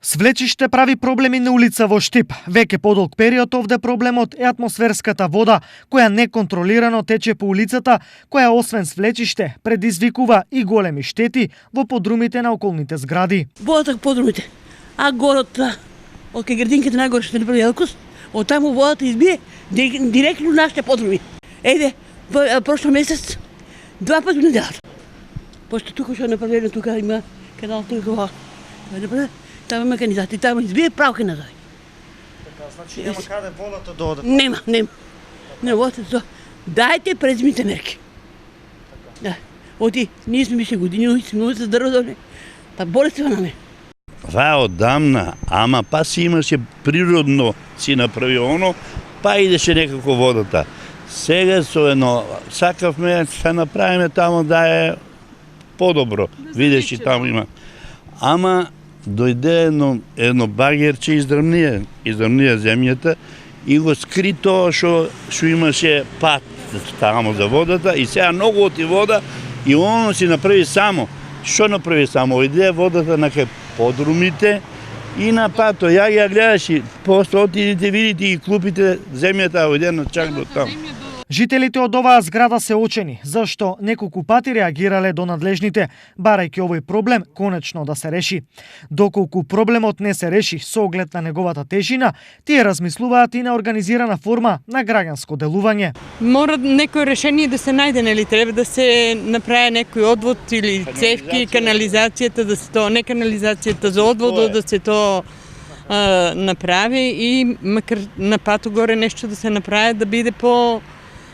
Свлечиште прави проблеми на улица во Штип. Веќе подолг период овде проблемот е атмосферската вода, која неконтролирано тече по улицата, која освен свлечиште предизвикува и големи штети во подрумите на околните згради. Водата подрумите, а горот, од кај градинката нагоре што не прави Елкос, од таму водата избие директно нашите подруми. Еде, прошли месец, 2 пати неделата. Пошто тука што направено, тука има канал, тука тама има канализација, тама избие право кај назад. Така, значи нема каде водата да оде. Нема. Не водата тоа. Дајте презимите мерки. Да. Оти, ние сме више години, сме се здравони. Па болести наме. Това е одамна, ама па си имаше природно си направи оно, па идеше некако водата. Сега со едно, сакавме се направиме тамо да е подобро. Видеш и таму има. Ама дојде едно багерче издрмнија земјата и го скри тоа што имаше пат тамо за водата и сега многу оти вода и оно си направи само. Што направи само? Иде водата на кај подрумите и на пато. Ја гледаш и после отидите видите и клупите земјата одена чак до таму. Жителите од оваа зграда се очени, зашто неколку пати реагирале до надлежните, барајќи овој проблем конечно да се реши. Доколку проблемот не се реши со оглед на неговата тежина, тие размислуваат и на организирана форма на граѓанско делување. Мора некој решение да се најде, нели треба да се направи некој одвод или цевки, канализацијата да се тоа, не канализацијата за одводот да се тоа направи и макар на пато горе нешто да се направи да биде по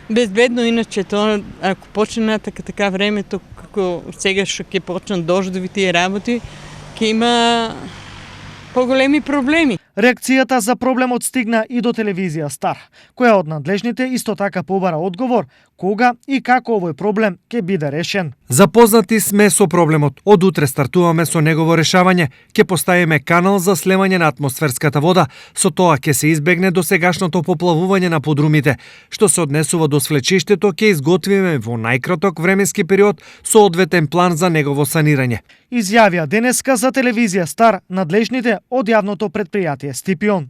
безбедно, иначе тоа, ако почне така времето, како сега што ќе почнат дождови тие работи, ќе има поголеми проблеми. Реакцијата за проблемот стигна и до телевизија Стар, која од надлежните исто така побара одговор кога и како овој проблем ќе биде решен. Запознати сме со проблемот. Од утре стартуваме со негово решавање. Ќе поставиме канал за слевање на атмосферската вода, со тоа ќе се избегне досегашното поплавување на подрумите. Што се однесува до свлечиштето, ќе изготвиме во најкраток временски период соодветен план за негово санирање. Изјавија денеска за телевизија Стар надлежните од јавното претпријатие Стипион.